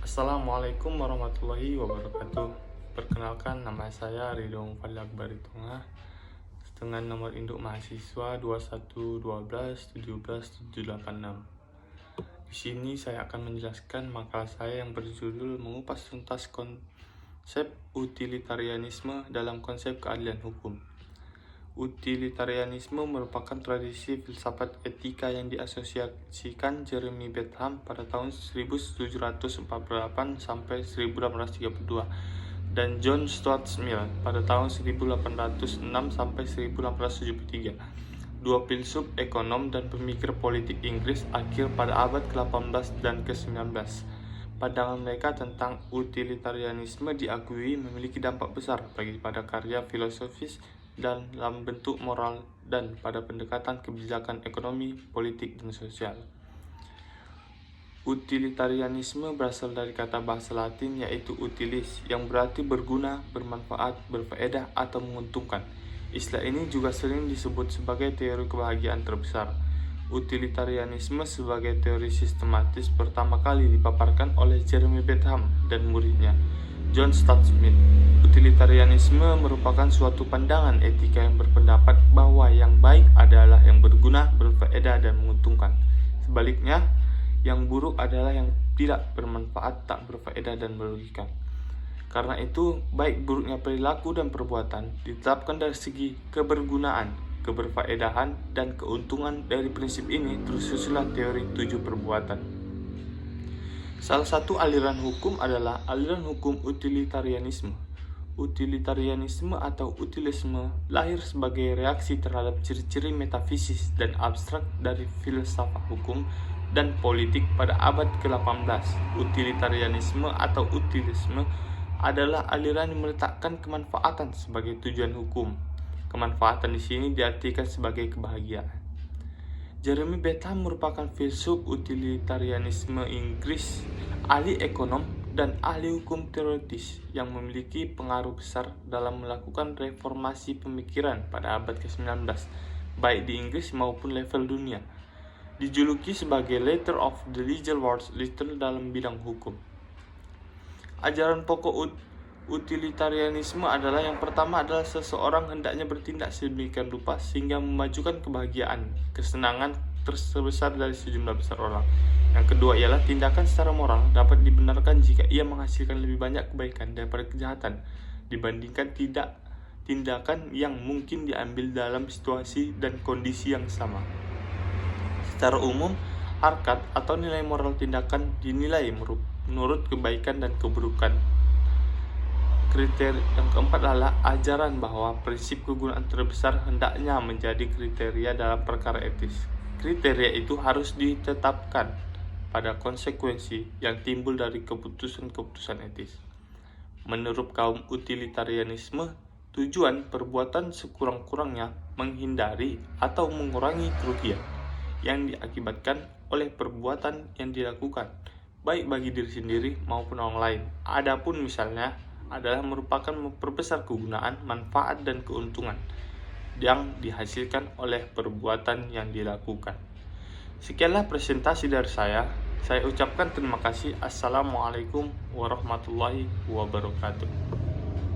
Assalamualaikum warahmatullahi wabarakatuh. Perkenalkan, nama saya Ridho Mufadil Baritunga dengan nomor induk mahasiswa 21121177786. Di sini saya akan menjelaskan makalah saya yang berjudul mengupas tuntas konsep utilitarianisme dalam konsep keadilan hukum. Utilitarianisme merupakan tradisi filsafat etika yang diasosiasikan Jeremy Bentham pada tahun 1748 sampai 1832 dan John Stuart Mill pada tahun 1806 sampai 1873. Dua filsuf ekonom dan pemikir politik Inggris akhir pada abad ke-18 dan ke-19. Pandangan mereka tentang utilitarianisme diakui memiliki dampak besar bagi pada karya filosofis dalam bentuk moral dan pada pendekatan kebijakan ekonomi, politik, dan sosial. Utilitarianisme berasal dari kata bahasa Latin yaitu utilis, yang berarti berguna, bermanfaat, berfaedah, atau menguntungkan. Istilah ini juga sering disebut sebagai teori kebahagiaan terbesar. Utilitarianisme sebagai teori sistematis pertama kali dipaparkan oleh Jeremy Bentham dan muridnya, John Stuart Mill. Utilitarianisme merupakan suatu pandangan etika yang berpendapat bahwa yang baik adalah yang berguna, berfaedah, dan menguntungkan. Sebaliknya, yang buruk adalah yang tidak bermanfaat, tak berfaedah, dan merugikan. Karena itu, baik buruknya perilaku dan perbuatan ditetapkan dari segi kebergunaan, keberfaedahan, dan keuntungan. Dari prinsip ini tersusunlah teori 7 perbuatan. Salah satu aliran hukum adalah aliran hukum utilitarianisme. Utilitarianisme atau utilisme lahir sebagai reaksi terhadap ciri-ciri metafisis dan abstrak dari filsafat hukum dan politik pada abad ke-18. Utilitarianisme atau utilisme adalah aliran yang meletakkan kemanfaatan sebagai tujuan hukum. Kemanfaatan di sini diartikan sebagai kebahagiaan. Jeremy Bentham merupakan filsuf utilitarianisme Inggris, ahli ekonom dan ahli hukum teoritis yang memiliki pengaruh besar dalam melakukan reformasi pemikiran pada abad ke-19, baik di Inggris maupun level dunia. Dijuluki sebagai Leader of the Legal World Leader dalam bidang hukum. Ajaran pokok utilitarianisme adalah yang pertama adalah seseorang hendaknya bertindak sedemikian rupa sehingga memajukan kebahagiaan, kesenangan terbesar dari sejumlah besar orang. Yang kedua ialah tindakan secara moral dapat dibenarkan jika ia menghasilkan lebih banyak kebaikan daripada kejahatan dibandingkan tindakan yang mungkin diambil dalam situasi dan kondisi yang sama. Secara umum, harkat atau nilai moral tindakan dinilai menurut kebaikan dan keburukan. Kriteria yang keempat adalah ajaran bahwa prinsip kegunaan terbesar hendaknya menjadi kriteria dalam perkara etis. Kriteria itu harus ditetapkan pada konsekuensi yang timbul dari keputusan-keputusan etis. Menurut kaum utilitarianisme, tujuan perbuatan sekurang-kurangnya menghindari atau mengurangi kerugian yang diakibatkan oleh perbuatan yang dilakukan, baik bagi diri sendiri maupun orang lain. Adapun misalnya adalah merupakan memperbesar kegunaan, manfaat, dan keuntungan yang dihasilkan oleh perbuatan yang dilakukan. Sekianlah presentasi dari saya. Saya ucapkan terima kasih. Assalamualaikum warahmatullahi wabarakatuh.